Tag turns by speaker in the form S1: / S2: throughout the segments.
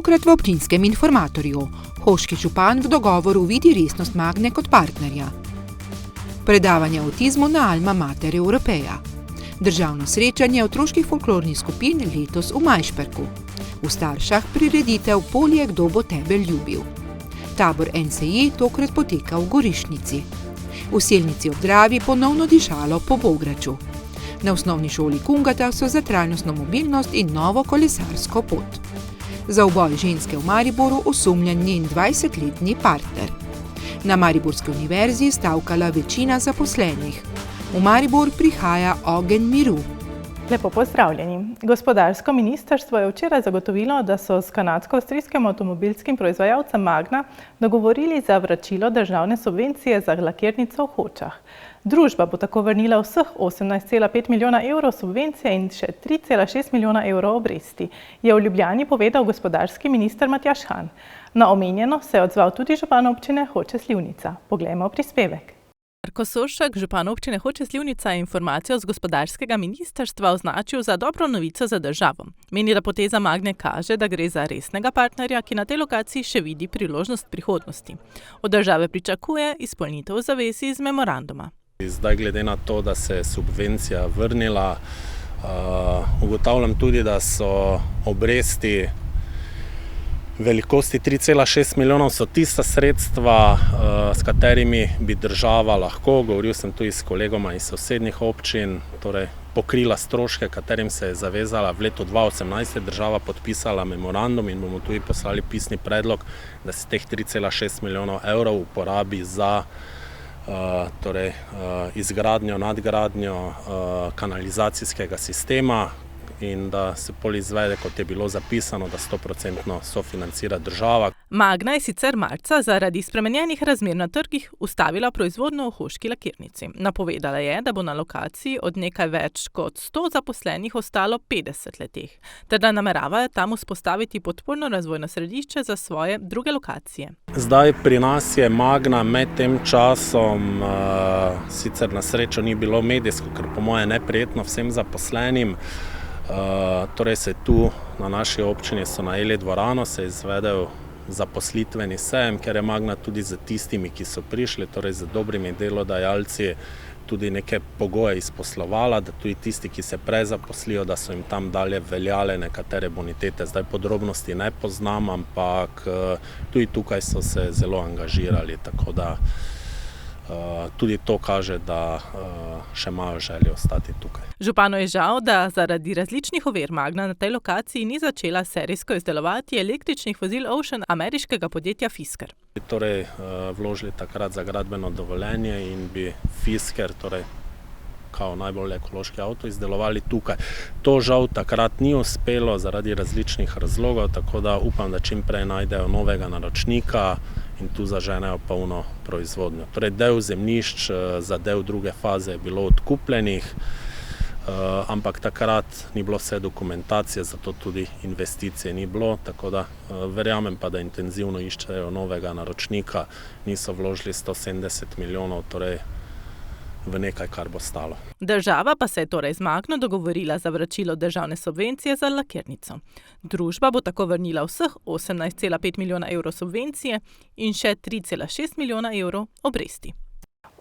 S1: tokrat v občinskem informatorju. Hoški župan v dogovoru vidi resnost Magne kot partnerja. Predavanje o avtizmu na Alma Mater Europeja. Državno srečanje otroških folklornih skupin letos v Majšperku. V Staršah prireditev Polje, kdo bo tebe ljubil. Tabor NSI tokrat poteka v Gorišnici. V Selnici ob Dravi ponovno dišalo po Bograču. Na osnovni šoli Kungata so za trajnostno mobilnost in novo kolesarsko pot. Za uboj ženske v Mariboru osumljen njen 20-letni partner. Na Mariborski univerzi stavkala večina zaposlenih. V Maribor prihaja ogenj miru.
S2: Lepo pozdravljeni. Gospodarsko ministrstvo je včeraj zagotovilo, da so s kanadsko-avstrijskim avtomobilskim proizvajalcem Magna dogovorili za vračilo državne subvencije za lakirnico v Hočah. Družba bo tako vrnila vseh 18,5 milijona evrov subvencije in še 3,6 milijona evrov obresti, je v Ljubljani povedal gospodarski minister Matjaž Han. Na omenjeno se je odzval tudi župan občine Hoče - Slivnica. Poglejmo prispevek.
S3: Marko Soršak, župan občine Hoče - Slivnica, je informacijo z gospodarskega ministrstva označil za dobro novico za državo. Meni, da poteza Magne kaže, da gre za resnega partnerja, ki na tej lokaciji še vidi priložnost prihodnosti. Od države pričakuje izpolnitev zavez iz memoranduma.
S4: Zdaj, glede na to, da se je subvencija vrnila, ugotavljam tudi, da so obresti velikosti 3,6 milijonov so tista sredstva, s katerimi bi država lahko, govoril sem tudi s kolegoma iz sosednjih občin, torej pokrila stroške, katerim se je zavezala. V letu 2018 je država podpisala memorandum in bomo tudi poslali pisni predlog, da se teh 3,6 milijonov evrov uporabi za izgradnjo, nadgradnjo kanalizacijskega sistema, in da se pol izvede, kot je bilo zapisano, da 100% sofinancira država.
S3: Magna je sicer marca zaradi spremenjenih razmer na trgih ustavila proizvodnjo v hoški lakirnici. Napovedala je, da bo na lokaciji od nekaj več kot 100 zaposlenih ostalo 50 letih, ter da nameravajo tam vzpostaviti podporno razvojno središče za svoje druge lokacije.
S4: Zdaj pri nas je Magna med tem časom, sicer na srečo ni bilo medijsko, ker po moje neprijetno vsem zaposlenim, torej se tu na naši občini so najeli dvorano, se je izvedel zaposlitveni sejem, ker je Magna tudi z tistimi, ki so prišli, torej z dobrimi delodajalci, tudi neke pogoje izposlovala, da tudi tisti, ki se prezaposlijo, da so jim tam dalje veljale nekatere bonitete. Zdaj podrobnosti ne poznam, ampak tudi tukaj so se zelo angažirali, tako da tudi to kaže, da še imajo željo ostati tukaj.
S3: Županu je žal, da zaradi različnih ovir Magna na tej lokaciji ni začela serijsko izdelovati električnih vozil Ocean ameriškega podjetja Fisker.
S4: Torej vložili takrat za gradbeno dovoljenje in bi Fisker, torej kao najbolj ekološki avto, izdelovali tukaj. To žal takrat ni uspelo zaradi različnih razlogov, tako da upam, da čim prej najdejo novega naročnika in tu zaženejo polno proizvodnjo. Torej del zemljišč za del druge faze je bilo odkupljenih, ampak takrat ni bilo vse dokumentacije, zato tudi investicije ni bilo, tako da verjamem pa, da intenzivno iščejo novega naročnika, niso vložili 170 milijonov, torej v nekaj, kar bo stalo.
S3: Država pa se je torej z Magno dogovorila za vračilo državne subvencije za lakirnico. Družba bo tako vrnila vseh 18,5 milijona evrov subvencije in še 3,6 milijona evrov obresti.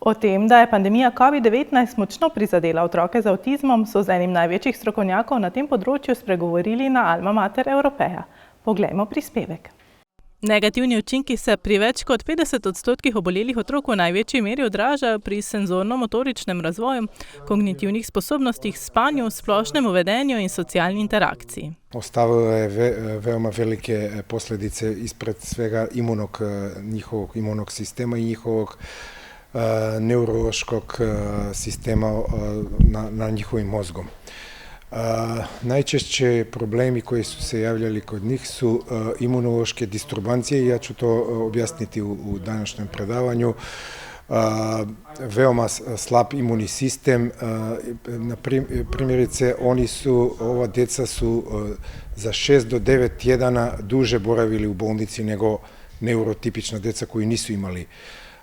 S2: O tem, da je pandemija COVID-19 močno prizadela otroke z avtizmom, so z enim največjih strokovnjakov na tem področju spregovorili na Alma Mater Europeja. Poglejmo prispevek.
S3: Negativni učinki se pri več kot 50% obolelih otrok v največji meri odražajo pri senzorno-motoričnem razvoju, kognitivnih sposobnostih, spanju, splošnem vedenju in socialni interakciji.
S5: Ostavilo je veoma velike posljedice ispred svega njihovog imunog sistema i njihovog neurološkog sistema na njihovim mozgom. Najčešće problemi koji su se javljali kod njih su imunološke disturbancije i ja ću to objasniti u današnjem predavanju. Veoma slab imunni sistem, primjerice ova djeca su za 6 do 9 tjedana duže boravili u bolnici nego neurotipična djeca koji nisu imali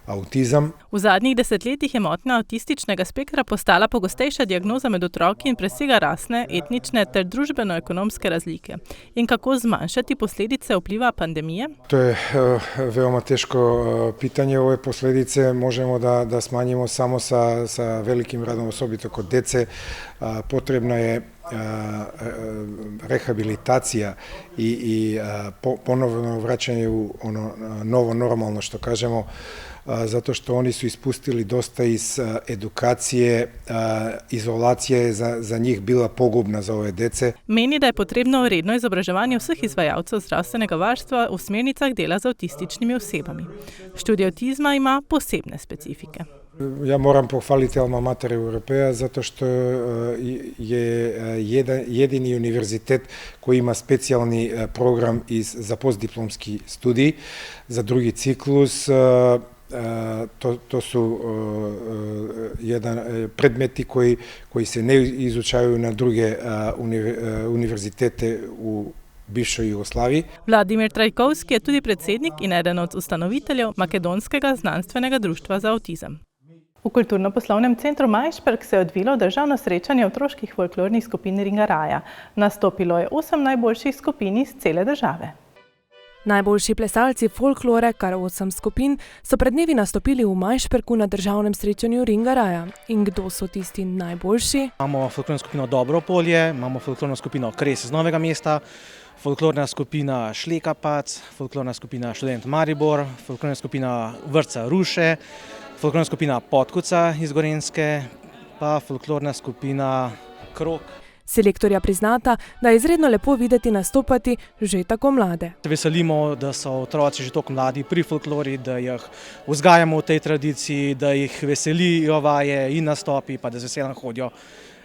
S5: avtizam.
S3: V zadnjih desetletjih je motnja avtističnega spektra postala pogostejša diagnoza med otroki in presega rasne, etnične ter družbeno-ekonomske razlike. In kako zmanjšati posledice vpliva pandemije?
S5: To je veoma teško pitanje. Ove posledice možemo da smanjimo samo sa velikim radom, osobito kod dece. Potrebna je rehabilitacija i ponovno vraćanje u ono novo normalno, što kažemo, zato što oni su ispustili dosta iz edukacije, izolacija je za njih bila pogubna za ove dece.
S3: Meni, da je potrebno redno izobraževanje vseh izvajalcev zdravstvenega varstva v smernicah dela z avtističnimi osebami. Študij avtizma ima posebne specifike.
S5: Ja moram pohvaliti Alma Mater Europeja zato što je jedini univerzitet koji ima specijalni program za postdiplomski studij za drugi ciklus. To su predmeti koji se ne izučavaju na druge univerzitete u bivšoj Jugoslaviji.
S3: Vladimir Trajkovski je tudi predsednik in eden od ustanoviteljev Makedonskega znanstvenega društva za avtizem.
S2: V Kulturno-poslovnem centru Majšperk se je odvilo državno srečanje otroških folklornih skupin Ringaraja. Nastopilo je 8 najboljših skupin iz cele države.
S6: Najboljši plesalci folklore, kar 8 skupin, so pred dnevi nastopili v Majšperku na državnem srečanju Ringaraja. In kdo so tisti najboljši?
S7: Imamo folklorno skupino Dobro polje, imamo folklorno skupino Kres iz Novega mesta, folklorna skupina Šlekapac, folklorna skupina Študent Maribor, folklorna skupina Vrtca Ruše, folklorna skupina Podkuca iz Gorenjske, pa folklorna skupina Krog.
S6: Selektorja priznata, da je izredno lepo videti nastopati že tako mlade.
S7: Se veselimo, da so otroci že tako mladi pri folklori, da jih vzgajamo v tej tradiciji, da jih veselijo vaje in nastopi, pa da z veseljem hodijo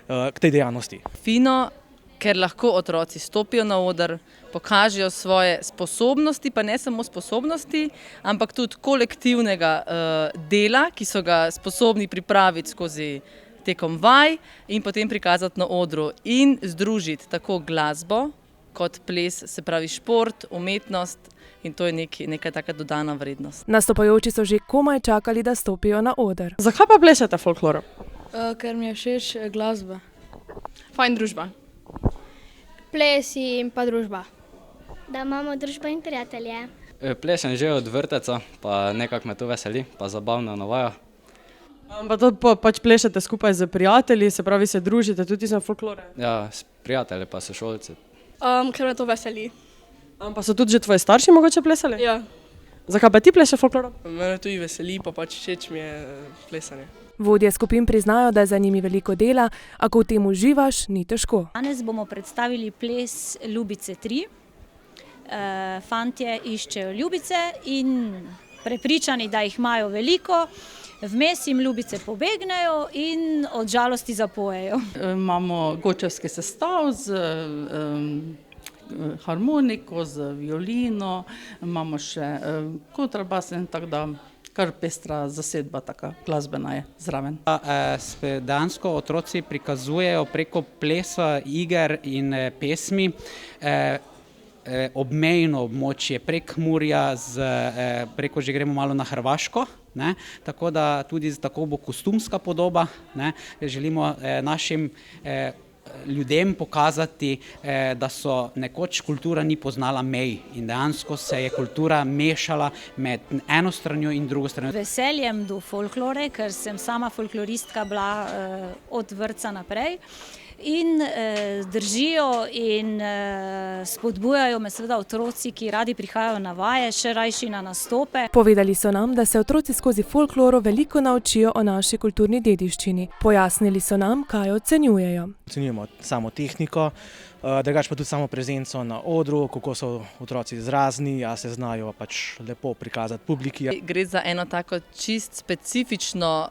S7: k tej dejavnosti.
S8: Fino, ker lahko otroci stopijo na oder, pokažejo svoje sposobnosti, pa ne samo sposobnosti, ampak tudi kolektivnega dela, ki so ga sposobni pripraviti skozi tekom vaj in potem prikazati na odru in združiti tako glasbo kot ples, se pravi šport, umetnost, in to je neka taka dodana vrednost.
S6: Nastopajoči so že komaj čakali, da stopijo na oder.
S9: Zakaj pa plešete folkloro?
S10: Ker mi je všeč glasba.
S9: Fajn družba.
S10: Ples in pa družba.
S11: Da imamo družbo in prijatelje.
S12: Plešem že od vrteca, pa nekako me to veseli, pa zabavno navaja.
S9: Pa to pač plešete skupaj z prijatelji, se pravi se družite tudi za folklore?
S12: Ja, s prijatelji pa sošolci.
S10: Ker me to veseli.
S9: Pa so tudi že tvoji starši mogoče plesali?
S10: Ja.
S9: Zakaj pa ti pleše folkloro?
S13: Mene tudi veseli, pa pač všeč mi je plesanje.
S6: Vodje skupin priznajo, da je za njimi veliko dela, a ko v tem uživaš, ni težko.
S14: Danes bomo predstavili ples Ljubice 3. Fantje iščejo ljubice in prepričani, da jih imajo veliko. Vmes jim ljubice pobegnejo in od žalosti zapojejo.
S15: Imamo gočevski sestav z harmoniko, z violino, imamo še kontrabas in tako da kar pestra zasedba, taka glasbena je zraven.
S16: Dejansko otroci prikazujejo preko plesa, iger in pesmi obmejno območje prek Murja, preko že gremo malo na Hrvaško, ne? Tako da tudi tako bo kostumska podoba, ne? Želimo našim ljudem pokazati, da so nekoč kultura ni poznala mej in dejansko se je kultura mešala med eno stranjo in drugo stranjo.
S14: Veseljem do folklore, ker sem sama folkloristka bila od vrtca naprej. In držijo in spodbujajo me seveda otroci, ki radi prihajajo na vaje, še rajši na nastope.
S6: Povedali so nam, da se otroci skozi folkloro veliko naučijo o naši kulturni dediščini. Pojasnili so nam, kaj ocenjujejo.
S7: Ocenjujemo samo tehniko, drugače pa tudi samo prezenco na odru, kako so otroci izrazni, a se znajo pač lepo prikazati publiki.
S8: Gre za eno tako čist specifično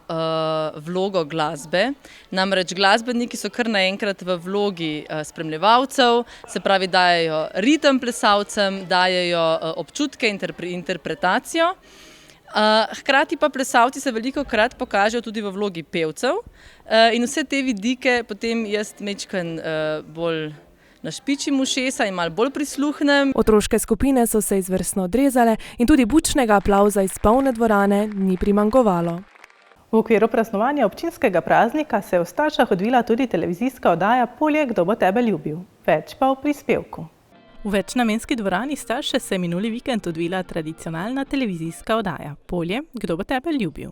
S8: vlogo glasbe. Namreč glasbeniki so kar naenkrat v vlogi spremljevalcev, se pravi dajejo ritem plesalcem, dajejo občutke, interpretacijo. Hkrati pa plesalci se velikokrat pokažejo tudi v vlogi pevcev in vse te vidike potem jaz majčkeno bolj našpičim ušesa in malo bolj prisluhnem.
S6: Otroške skupine so se izvrstno odrezale in tudi bučnega aplavza iz polne dvorane ni primanjkovalo.
S2: V okviru praznovanja občinskega praznika se je v Staršah odvila tudi televizijska oddaja Polje, kdo bo tebe ljubil. Več pa v prispevku.
S3: V večnamenski dvorani Starše se je minuli vikend odvila tradicionalna televizijska oddaja Polje, kdo bo tebe ljubil.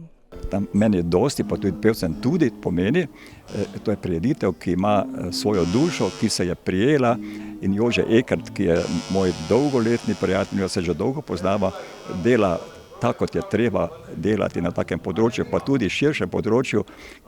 S17: Tam meni dosti, pa tudi pevcem tudi pomeni, to je prireditev, ki ima svojo dušo, ki se je prijela, in Jože Ekert, ki je moj dolgoletni prijatelj, se že dolgo poznava, dela tako, kot je treba delati na takem področju, pa tudi širšem področju,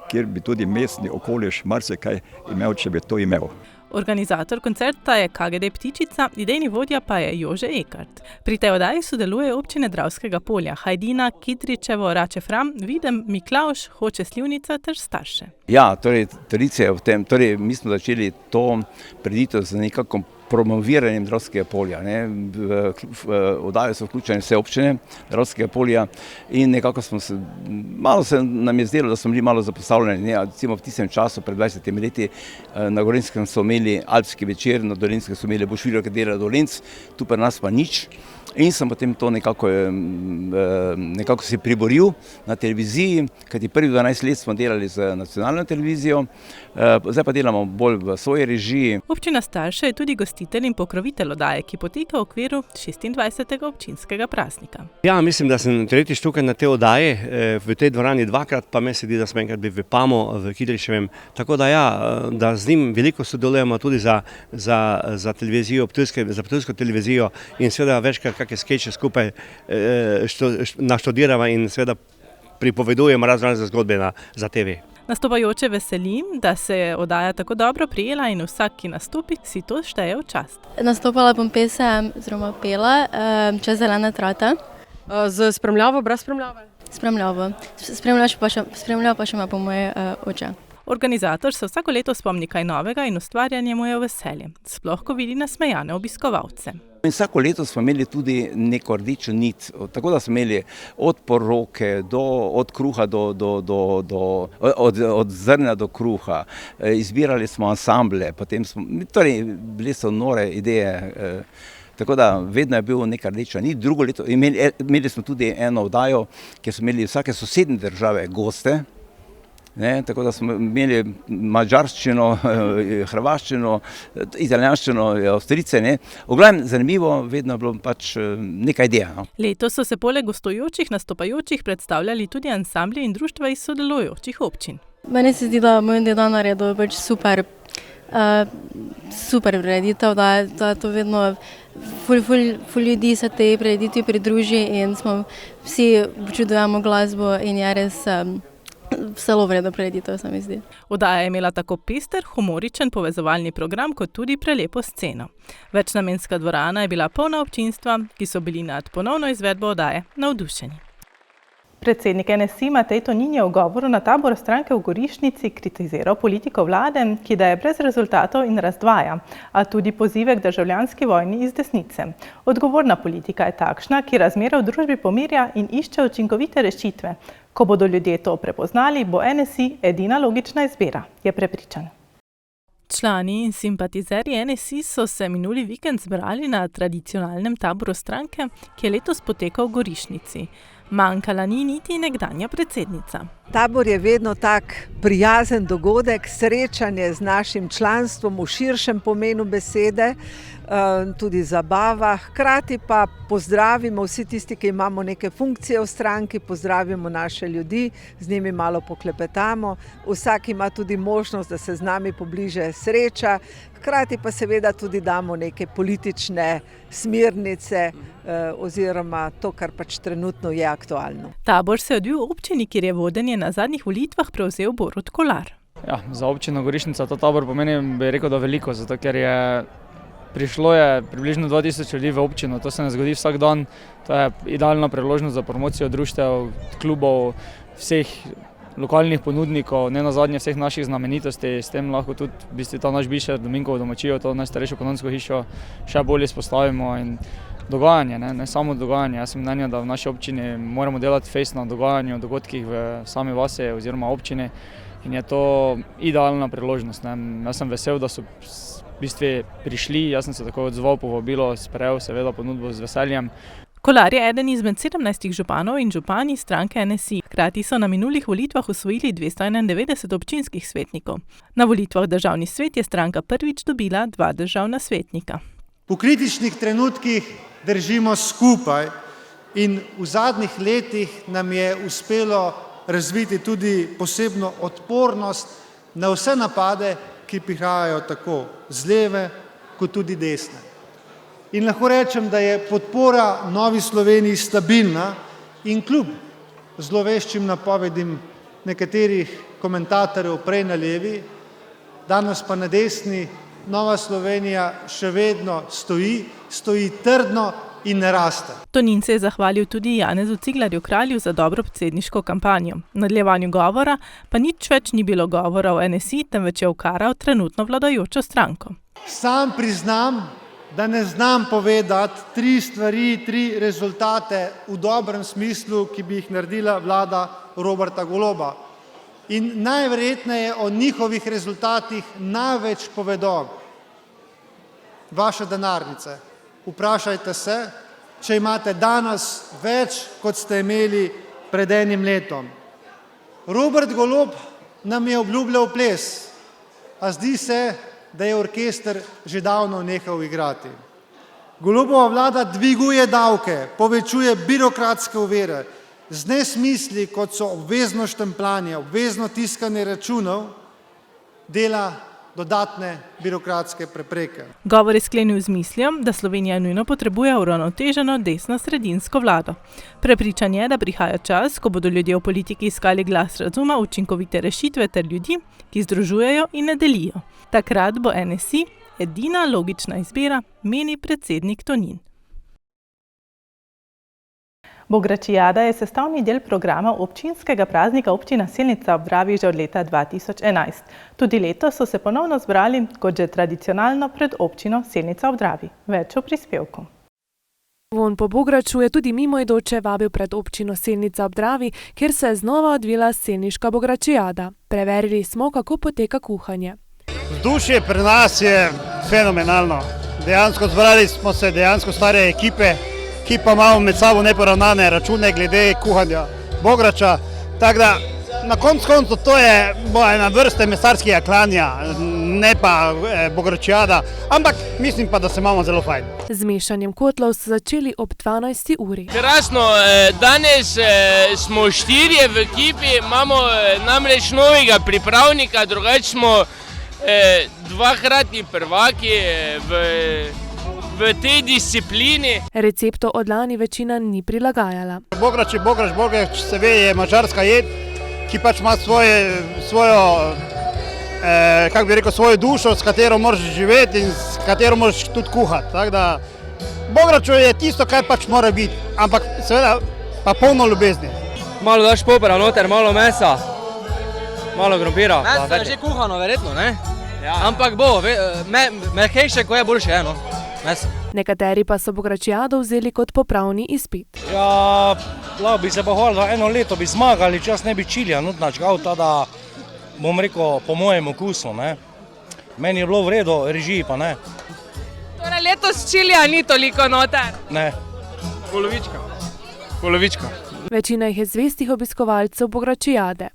S17: kjer bi tudi mestni okoliš marsikaj imel, če bi to imel.
S3: Organizator koncerta je KGD Ptičica, idejni vodja pa je Jože Ekart. Pri tej oddaji sodeluje občine Dravskega Polja, Hajdina, Kidričevo, Rače Fram, Videm, Miklavž, Hoče Slivnica ter Starše.
S18: Ja, torej tradicija v tem, mi smo začeli to prireditev z nekako promoviranjem Dravskega Polja. V oddajo so vključene vse občine Dravskega Polja in nekako malo se nam je zdelo, da smo bili malo zapostavljeni. Recimo v tistem času, pred 20 leti, na Gorenjskem so imeli Alpski večer, na Dolenjskem so imeli Bošviljo, ki dela Dolenc, tu pri nas pa nič. In sem potem to nekako si priboril na televiziji, kajti prvih 12 let smo delali z nacionalno televizijo, zdaj pa delamo bolj v svoji režiji.
S3: Občina Starše je tudi gostitelj in pokrovitelj oddaje, ki poteka v okviru 26. občinskega praznika.
S19: Ja, mislim, da sem tretjič tukaj na te oddaje, v tej dvorani dvakrat, pa me sedi, da smo enkrat bili v Pamu, v Kidričevem. Tako da ja, da z njim veliko sodelujemo tudi za televizijo, za ptujsko televizijo in seveda večkrat kakšne skeče skupaj naštudiramo in seveda pripovedujemo razne zgodbe za TV.
S3: Nastopajoče veselim, da se je oddaja tako dobro prijela in vsak, ki nastopi, si to šteje v čast.
S20: Nastopala bom pesem, oziroma pela Čez zelene trate.
S9: Z spremljavo, brez spremljave?
S20: Spremljavo. Spremljava pa še ima po moje oče.
S3: Organizator se vsako leto spomni kaj novega in ustvarjanje mu je v veselje, sploh ko vidi nasmejane obiskovalce.
S18: In vsako leto smo imeli tudi neko rdečo nit, tako da smo imeli od poroke, od kruha od zrna do kruha, izbirali smo ansamble, torej bile so nore ideje, tako da vedno je bil neka rdeča nit. Drugo leto imeli smo tudi eno oddajo, kjer smo imeli vsake sosednje države goste. Tako da smo imeli madžarščino, hrvaščino, italijanščino, avstrijce. V glavnem zanimivo, vedno je bilo pač nekaj ideja.
S3: Letos so se poleg gostujočih nastopajočih predstavljali tudi ansambli in društva iz sodelujočih občin.
S20: Meni se zdi, da moj deda naredil pač super prireditev, da je to vedno ful ljudi se tej prireditvi pridruži in smo vsi občudujemo glasbo in je res zelo vredno prireditev, se mi zdi.
S3: Oddaja je imela tako pester, humoričen povezovalni program, kot tudi prelepo sceno. Večnamenska dvorana je bila polna občinstva, ki so bili nad ponovno izvedbo oddaje navdušeni.
S2: Predsednik NSI Matej Tonin je v govoru na taboru stranke v Gorišnici kritiziral politiko vlade, ki da je brez rezultatov in razdvaja, a tudi pozive k državljanski vojni iz desnice. Odgovorna politika je takšna, ki razmere v družbi pomirja in išče učinkovite rešitve. Ko bodo ljudje to prepoznali, bo NSI edina logična izbira, je prepričan.
S3: Člani in simpatizerji NSI so se minuli vikend zbrali na tradicionalnem taboru stranke, ki je letos potekal v Gorišnici. Manjkala ni niti nekdanja predsednica.
S21: Tabor je vedno tak prijazen dogodek, srečanje z našim članstvom v širšem pomenu besede, tudi zabava. Hkrati pa pozdravimo vsi tisti, ki imamo neke funkcije v stranki, pozdravimo naše ljudi, z njimi malo poklepetamo. Vsak ima tudi možnost, da se z nami pobliže sreča. Hkrati pa seveda tudi damo neke politične smernice oziroma to, kar pač trenutno je aktualno.
S3: Tabor se je odvil v občini, kjer je vodenje na zadnjih volitvah prevzel Borut Kolar.
S22: Ja, za občino Gorišnica ta tabor pomeni, bi rekel, da veliko, zato ker prišlo je približno 2000 ljudi v občino, to se ne zgodi vsak dan, to je idealna priložnost za promocijo društev, klubov, vseh lokalnih ponudnikov, ne nazadnje vseh naših znamenitosti, s tem lahko tudi v bistvu ta naš bivši Dominkovo domačijo, to najstarejšo Panonsko hišo še bolj izpostavimo in dogajanje, ne samo dogajanje. Jaz sem mnenja, da v naši občini moramo delati fejst na dogajanju, dogodkih v sami vasi oziroma občini in je to idealna priložnost. Jaz sem vesel, da so v bistvu prišli. Jaz sem se tako odzval, povabilo, sprejel seveda ponudbo z veseljem.
S3: Kolar je eden izmed 17 županov in županij stranke NSI. Hkrati so na minulih volitvah osvojili 291 občinskih svetnikov. Na volitvah državni svet je stranka prvič dobila 2 državna svetnika.
S1: V kritičnih trenutkih držimo skupaj in v zadnjih letih nam je uspelo razviti tudi posebno odpornost na vse napade, ki prihajajo tako z leve kot tudi desne. In lahko rečem, da je podpora Novi Sloveniji stabilna in kljub zloveščim napovedim nekaterih komentatorjev prej na levi, danes pa na desni, Nova Slovenija še vedno stoji trdno in ne raste.
S3: Tonin se je zahvalil tudi Janezu Ciglerju Kralju za dobro predsedniško kampanjo. V nadaljevanju govora pa nič več ni bilo govora o NSI, temveč je ukaral trenutno vladajočo stranko.
S1: Sam priznam, da ne znam povedati 3 stvari, 3 rezultate v dobrem smislu, ki bi jih naredila vlada Roberta Goloba. In najverjetneje o njihovih rezultatih največ povedo vaše denarnice. Vprašajte se, če imate danes več, kot ste imeli pred enim letom. Robert Golob nam je obljubljal ples, a zdi se, da je orkester že davno nehal igrati. Golobova vlada dviguje davke, povečuje birokratske ovire, z nesmisli, kot so obvezno štempljanje, obvezno tiskanje računov, dela dodatne birokratske prepreke.
S3: Govor je sklenil z mislijo, da Slovenija nujno potrebuje uravnoteženo desno-sredinsko vlado. Prepričan je, da prihaja čas, ko bodo ljudje v politiki iskali glas razuma, učinkovite rešitve ter ljudi, ki združujejo in ne delijo. Takrat bo NSI edina logična izbira, meni predsednik Tonin. Bogračijada je sestavni del programa občinskega praznika občina Selnica ob Dravi že od leta 2011. Tudi letos so se ponovno zbrali, kot že tradicionalno, pred občino Selnica ob Dravi. Več o prispevku.
S6: Von po Bograču je tudi mimoidoče vabil pred občino Selnica ob Dravi, kjer se je znova odvila selniška Bogračijada. Preverili smo, kako poteka kuhanje.
S4: Vzdušje pri nas je fenomenalno. Dejansko zbrali smo se stare ekipe, ki pa imamo med sabo neporavnane račune glede kuhanja bograča. Tako da na koncu to je ena vrsta mesarskega klanja, ne pa bogračijada, ampak mislim pa, da se imamo zelo fajn.
S6: Z mešanjem kotlov so začeli ob 12. uri.
S23: Krasno, danes smo 4 v ekipi, imamo namreč novega pripravnika, drugače smo 2-kratni prvaki v tej disciplini.
S6: Recepto od lani večina ni prilagajala.
S4: Bograč se ve, je mačarska jed, ki pač ima svojo dušo, s katero moraš živeti in s katero moraš tudi kuhati. Tako da bograču je tisto, kar pač mora biti, ampak seveda pa polno ljubezni.
S24: Malo daš popera noter, malo mesa, malo krompira.
S25: Meso je že kuhano, verjetno, ne? Ampak bo, mehkejše, ko je boljše, eno.
S6: Nekateri pa so bogračijado vzeli kot popravni izpit.
S26: Ja, lahko bi se pohvalil, da 1 leto bi zmagali, čas ne bi čilja, nutnačkal, tada, bom rekel, po mojem okusu, ne. Meni je bilo v redu, režiji pa ne.
S27: Torej letos čilja ni toliko noter?
S26: Ne.
S23: Polovička.
S6: Večina jih je zvestih obiskovalcev bogračijade.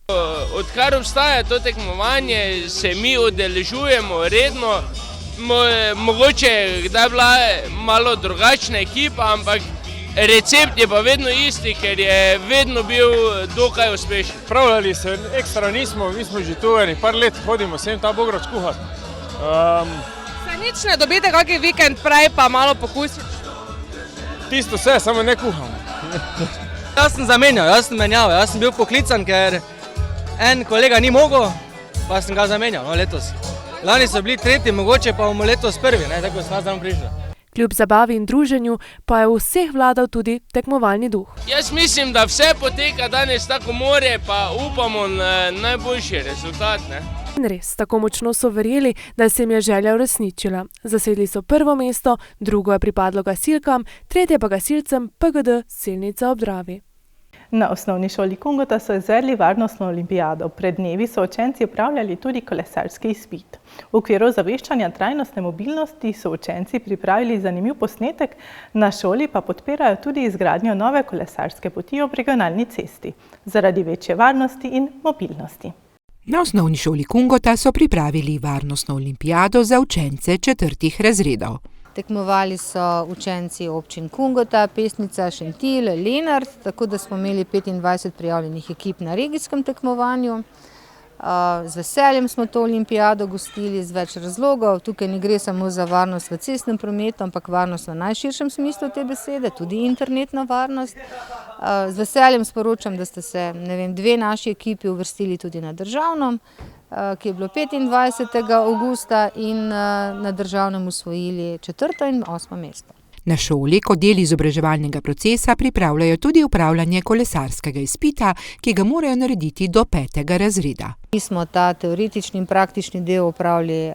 S23: Odkar obstaja to tekmovanje, se mi udeležujemo redno. Mogoče kdaj bila malo drugačna ekipa, ampak recept je pa vedno isti, ker je vedno bil dokaj uspešen.
S28: Pravljali se ekstra nismo, mi smo že tu par let hodimo sem ta bograč kuhati.
S27: Se nič ne dobite kakšen vikend prej pa malo pokusiti?
S28: Tisto vse, samo ne kuhamo.
S25: Jaz sem zamenjal, jaz sem bil poklican, ker en kolega ni mogel, pa sem ga zamenjal letos. Lani so bili 3, mogoče pa bomo letos 1, tako smo zdaj prišli.
S6: Kljub zabavi in druženju pa je v vseh vladal tudi tekmovalni duh.
S23: Jaz mislim, da vse poteka danes tako more, pa upamo na najboljši rezultat.
S6: In res, tako močno so verjeli, da se jim je želja uresničila. Zasedli so 1. mesto, 2. je pripadlo gasilkam, 3. pa gasilcem PGD Selnica ob Dravi.
S2: Na osnovni šoli Kungota so izvedli varnostno olimpijado. Pred dnevi so učenci opravljali tudi kolesarski izpit. V okviru zaveščanja trajnostne mobilnosti so učenci pripravili zanimiv posnetek, na šoli pa podpirajo tudi izgradnjo nove kolesarske poti ob regionalni cesti, zaradi večje varnosti in mobilnosti.
S5: Na osnovni šoli Kungota so pripravili varnostno olimpijado za učence 4. razredov.
S10: Tekmovali so učenci občin Kungota, Pesnica, Šentilj, Lenart, tako da smo imeli 25 prijavljenih ekip na regijskem tekmovanju. Z veseljem smo to olimpijado gostili iz več razlogov. Tukaj ne gre samo za varnost v cestnem prometu, ampak varnost v najširšem smislu te besede, tudi internetna varnost. Z veseljem sporočam, da ste se, dve naši ekipi uvrstili tudi na državnem, ki je bilo 25. avgusta in na državnem osvojili 4. in 8. mesto.
S5: Na šoli kot del izobraževalnega procesa pripravljajo tudi upravljanje kolesarskega izpita, ki ga morajo narediti do 5. razreda.
S10: Mi smo ta teoretični in praktični del opravili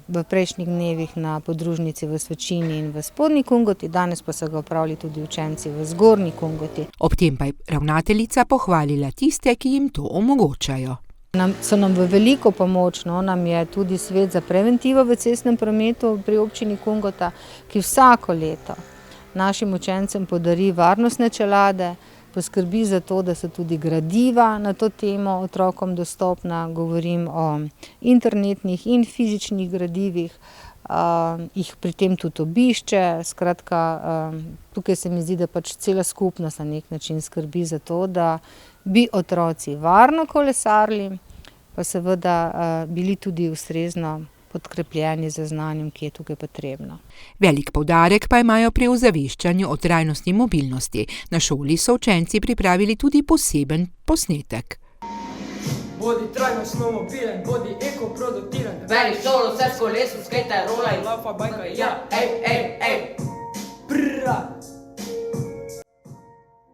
S10: v prejšnjih dnevih na podružnici v Svečini in v Spodnji Kungoti, danes pa so ga opravili tudi učenci v Zgornji Kungoti.
S5: Ob tem pa je ravnateljica pohvalila tiste, ki jim to omogočajo.
S10: So nam v veliko pomoč, nam je tudi svet za preventivo v cestnem prometu pri občini Kungota, ki vsako leto našim učencem podari varnostne čelade, poskrbi za to, da so tudi gradiva na to temo otrokom dostopna, govorim o internetnih in fizičnih gradivih, jih pri tem tudi obišče, skratka, tukaj se mi zdi, da pač cela skupnost na nek način skrbi za to, da bi otroci varno kolesarili, pa seveda bili tudi ustrezno podkrepljeni z znanjem, ki je tukaj potrebno.
S5: Velik poudarek pa imajo pri ozaveščanju o trajnostni mobilnosti. Na šoli so učenci pripravili tudi poseben posnetek.
S11: Bodi trajnostno mobilen, bodi ekoproduktiven. Veli šolo, vse s kolesom, skejtaj, rolaj, lafa, bajka, ja, ej. Prra.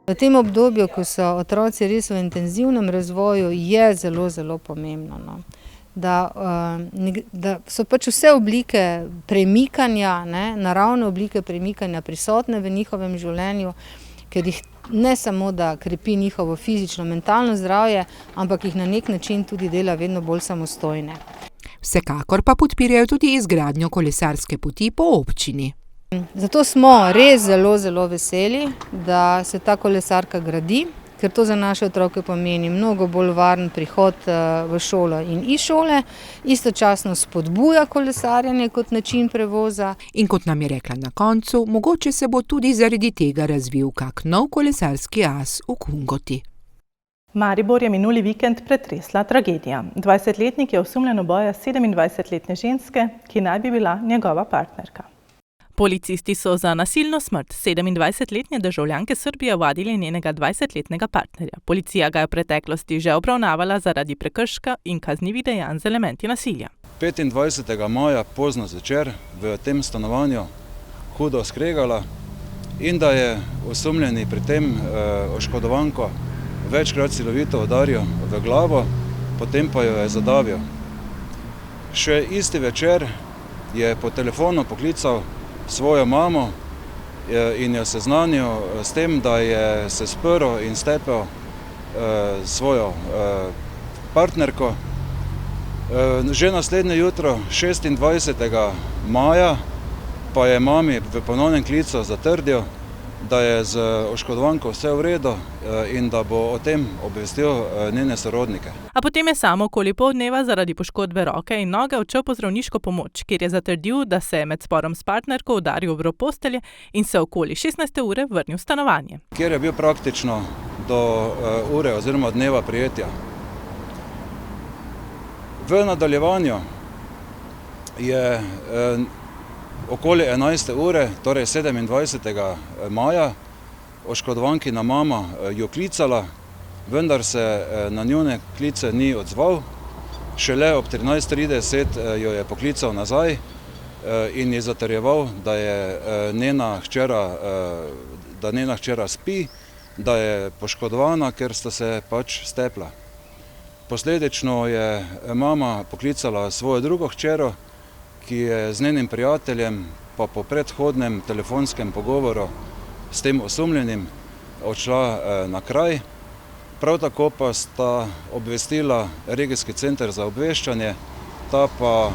S10: V tem obdobju, ko so otroci res v intenzivnem razvoju, je zelo, zelo pomembno, da so pač vse oblike premikanja, naravne oblike premikanja prisotne v njihovem življenju, ker jih ne samo, da krepi njihovo fizično, mentalno zdravje, ampak jih na nek način tudi dela vedno bolj samostojne.
S5: Vsekakor pa podpirajo tudi izgradnjo kolesarske poti po občini.
S10: Zato smo res zelo, zelo veseli, da se ta kolesarka gradi, ker to za naše otroke pomeni mnogo bolj varen prihod v šolo in iz šole, istočasno spodbuja kolesarjenje kot način prevoza.
S5: In kot nam je rekla na koncu, mogoče se bo tudi zaradi tega razvil kak nov kolesarski as v Kungoti.
S2: Maribor je minuli vikend pretresla tragedija. 20-letnik je osumljen uboja 27-letne ženske, ki naj bi bila njegova partnerka.
S3: Policisti so za nasilno smrt 27-letne državljanke Srbije ovadili njenega 20-letnega partnerja. Policija ga je v preteklosti že obravnavala zaradi prekrška in kaznivih dejanj z elementi nasilja.
S12: 25. maja pozno zvečer v tem stanovanju hudo skregala in da je osumljeni pri tem oškodovanko večkrat silovito udaril v glavo, potem pa jo je zadavil. Še isti večer je po telefonu poklical svojo mamo in jo seznanil s tem, da je se sprl in stepel svojo partnerko. Že naslednje jutro, 26. maja, pa je mami v ponovnem klicu zatrdil, da je z oškodovanko vse v redu in da bo o tem obvestil njene sorodnike.
S3: A potem je samo okoli pol dneva zaradi poškodbe roke in noge odšel po zdravniško pomoč, kjer je zatrdil, da se je med sporom s partnerko udaril v rob postelje in se okoli 16. ure vrnil v stanovanje.
S12: Kjer je bil praktično do ure oziroma dneva prijetja. V nadaljevanju je okoli 11. ure, torej 27. maja, oškodovankina mama jo klicala, vendar se na njune klice ni odzval. Šele ob 13:30 jo je poklical nazaj in je zatrjeval, da je njena hčera spi, da je poškodovana, ker sta se pač stepla. Posledično je mama poklicala svojo drugo hčero, ki je z njenim prijateljem pa po predhodnem telefonskem pogovoru s tem osumljenim odšla na kraj prav tako pa sta obvestila regijski center za obveščanje, ta pa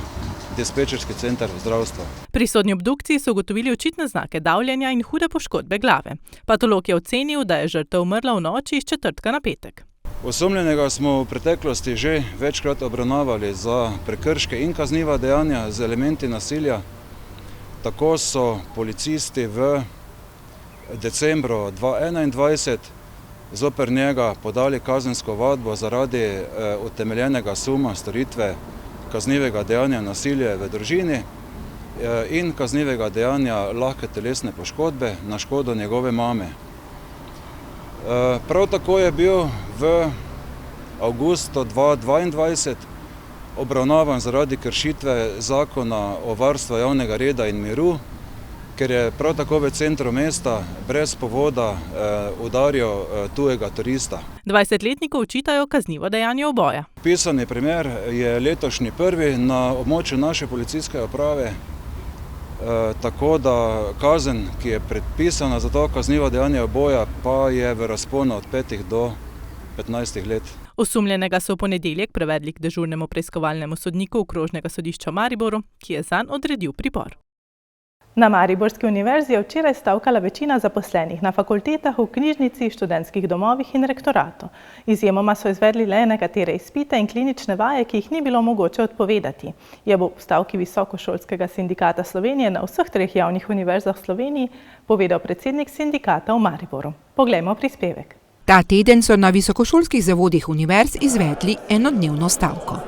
S12: dispečerski center v zdravstvu.
S3: Pri sodni obdukciji so ugotovili očitne znake davljenja in hude poškodbe glave. Patolog je ocenil, da je žrtev umrla v noči iz četrtka na petek.
S12: Osumljenega smo v preteklosti že večkrat obravnavali za prekrške in kazniva dejanja z elementi nasilja. Tako so policisti v decembru 2021 zoper njega podali kazensko ovadbo zaradi utemeljenega suma storitve kaznivega dejanja nasilja v družini in kaznivega dejanja lahke telesne poškodbe na škodo njegove mame. Prav tako je bil v avgustu 2022 obravnavan zaradi kršitve zakona o varstvu javnega reda in miru, ker je prav tako v centru mesta brez povoda udaril tujega turista.
S3: 20-letniku očitajo kaznivo dejanje uboja.
S12: Pisani primer je letošnji prvi na območju naše policijske uprave, tako da kazen, ki je predpisana za to kaznivo dejanje uboja, pa je v razponu od 5 do 15 let.
S3: Osumljenega so v ponedeljek prevedli k dežurnemu preiskovalnemu sodniku Okrožnega sodišča v Mariboru, ki je zanj odredil pripor. Na Mariborski univerzi je včeraj stavkala večina zaposlenih na fakultetah, v knjižnici, študentskih domovih in rektoratu. Izjemoma so izvedli le nekatere izpite in klinične vaje, ki jih ni bilo mogoče odpovedati. Je bo v stavki Visokošolskega sindikata Slovenije na vseh 3 javnih univerzah v Sloveniji povedal predsednik sindikata v Mariboru. Poglejmo prispevek.
S5: Ta teden so na visokošolskih zavodih univerz izvedli enodnevno stavko.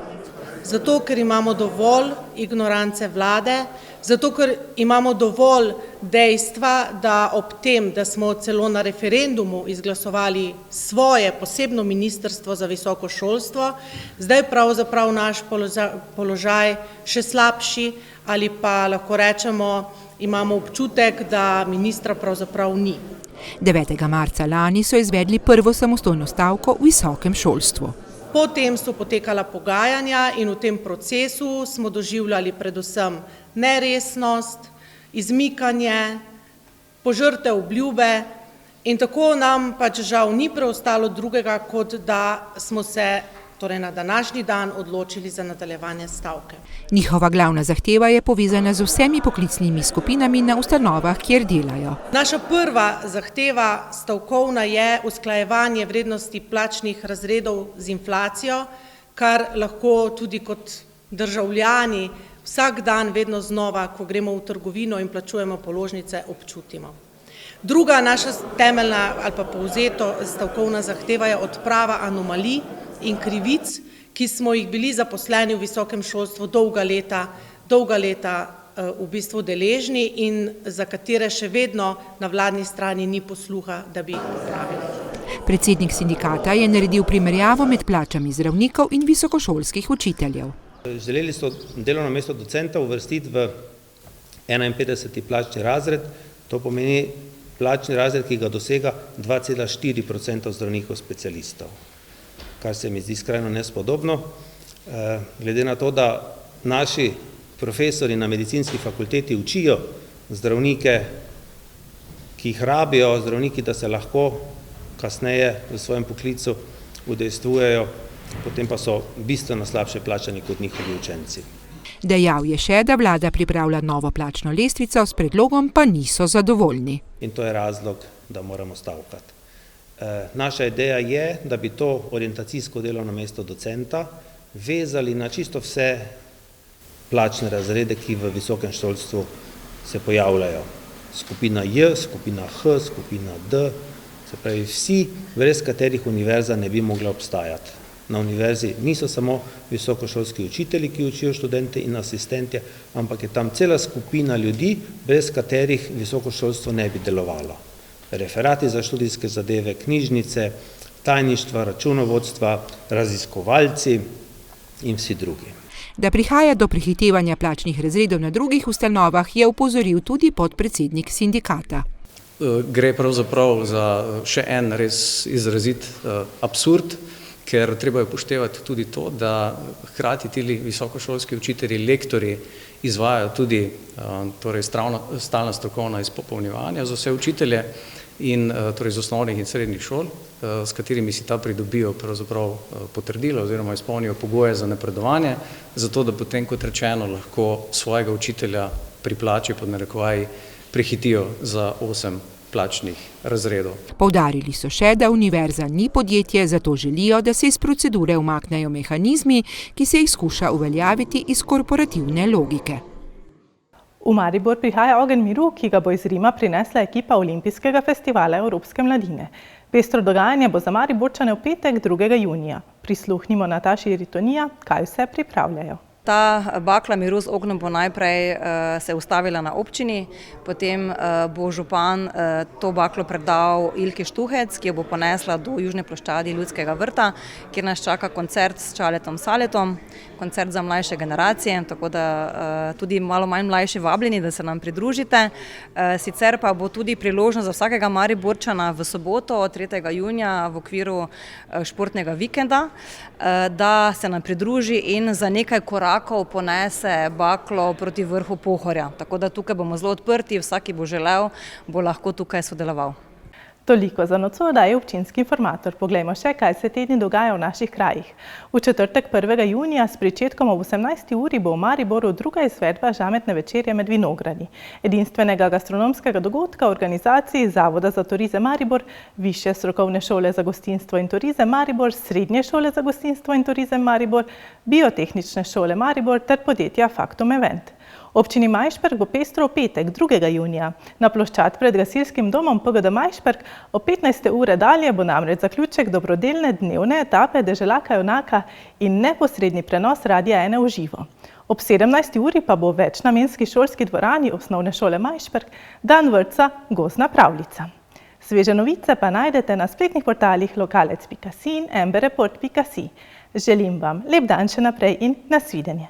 S7: Zato, ker imamo dovolj ignorance vlade, zato, ker imamo dovolj dejstva, da ob tem, da smo celo na referendumu izglasovali svoje posebno ministrstvo za visoko šolstvo, zdaj pravzaprav naš položaj še slabši ali pa lahko rečemo, imamo občutek, da ministra pravzaprav ni.
S5: 9. marca lani so izvedli prvo samostojno stavko v visokem šolstvu.
S7: Potem so potekala pogajanja in v tem procesu smo doživljali predvsem neresnost, izmikanje, požrte obljube in tako nam pač žal ni preostalo drugega, kot da smo se torej na današnji dan odločili za nadaljevanje stavke.
S5: Njihova glavna zahteva je povezana z vsemi poklicnimi skupinami na ustanovah, kjer delajo.
S7: Naša prva zahteva stavkovna je usklajevanje vrednosti plačnih razredov z inflacijo, kar lahko tudi kot državljani vsak dan vedno znova, ko gremo v trgovino in plačujemo položnice, občutimo. Druga naša temeljna ali pa povzeto stavkovna zahteva je odprava anomalij in krivic, ki smo jih bili zaposleni v visokem šolstvu dolga leta v bistvu deležni in za katere še vedno na vladni strani ni posluha, da bi jih popravili.
S5: Predsednik sindikata je naredil primerjavo med plačami zdravnikov in visokošolskih učiteljev.
S8: Želeli so delovno mesto docenta uvrstiti v 51. plačni razred, to pomeni plačni razred, ki ga dosega 2,4% zdravnikov specialistov, kar se mi zdi skrajno nespodobno, glede na to, da naši profesori na medicinski fakulteti učijo zdravnike, ki jih rabijo, zdravniki, da se lahko kasneje v svojem poklicu udejstvujejo, potem pa so bistveno slabše plačani kot njihovi učenci.
S5: Dejal je še, da vlada pripravlja novo plačno lestvico, s predlogom pa niso zadovoljni.
S8: In to je razlog, da moramo stavkati. Naša ideja je, da bi to orientacijsko delovno mesto docenta vezali na čisto vse plačne razrede, ki v visokem šolstvu se pojavljajo. Skupina J, skupina H, skupina D, se pravi vsi, brez katerih univerza ne bi mogla obstajati. Na univerzi niso samo visokošolski učitelji, ki učijo študente in asistente, ampak je tam cela skupina ljudi, brez katerih visokošolstvo ne bi delovalo. Referati za študijske zadeve, knjižnice, tajništva, računovodstva, raziskovalci in vsi drugi.
S5: Da prihaja do prehitevanja plačnih razredov na drugih ustanovah, je opozoril tudi podpredsednik sindikata.
S13: Gre pravzaprav za še en res izrazit absurd, ker treba je upoštevati tudi to, da hkrati ti visokošolski učitelji, lektorji izvajajo tudi torej stalna strokovna izpopolnjevanja za vse učitelje in torej iz osnovnih in srednjih šol, s katerimi si ta pridobijo pravzaprav potrdilo oziroma izpolnijo pogoje za napredovanje, zato da potem, kot rečeno, lahko svojega učitelja pri plači pod narekovaji prehitijo za 8 plačnih razredov.
S5: Poudarili so še, da univerza ni podjetje, zato želijo, da se iz procedure umaknejo mehanizmi, ki se jih skuša uveljaviti iz korporativne logike.
S2: V Maribor prihaja ogenj miru, ki ga bo iz Rima prinesla ekipa Olimpijskega festivala Evropske mladine. Pestro dogajanje bo za Mariborčane v petek 2. junija. Prisluhnimo Nataši Ritonija, kaj vse pripravljajo.
S9: Ta bakla miru z ognjem bo najprej se ustavila na občini, potem bo župan to baklo predal Ilki Štuhec, ki jo bo ponesla do južne ploščadi Ljudskega vrta, kjer nas čaka koncert s Čaletom Saletom, koncert za mlajše generacije, tako da tudi malo manj mlajši vabljeni, da se nam pridružite. Sicer pa bo tudi priložnost za vsakega Mariborčana v soboto 3. junija v okviru športnega vikenda, da se nam pridruži in za nekaj korakov ponese baklo proti vrhu Pohorja. Tako da tukaj bomo zelo odprti, vsak, ki bo želel, bo lahko tukaj sodeloval.
S2: Toliko za nocoj oddaje Občinski informator. Poglejmo še, kaj se te dni dogaja v naših krajih. V četrtek 1. junija s pričetkom ob 18. uri bo v Mariboru druga izvedba žametne večerje med vinogradi. Edinstvenega gastronomskega dogodka v organizaciji Zavoda za turizem Maribor, Višje strokovne šole za gostinstvo in turizem Maribor, Srednje šole za gostinstvo in turizem Maribor, Biotehnične šole Maribor ter podjetja Faktum Event. Občini Majšperk bo pestro v petek 2. junija. Na ploščad pred gasilskim domom PGD Majšperk ob 15. ure dalje bo namreč zaključek dobrodelne dnevne etape Deželaka junaka in neposredni prenos Radia 1 v živo. Ob 17. uri pa bo v večnamenski šolski dvorani Osnovne šole Majšperk dan vrtca Gozdna pravljica. Sveže novice pa najdete na spletnih portalih lokalec.si in mbreport.si. Želim vam lep dan še naprej in nasvidenje.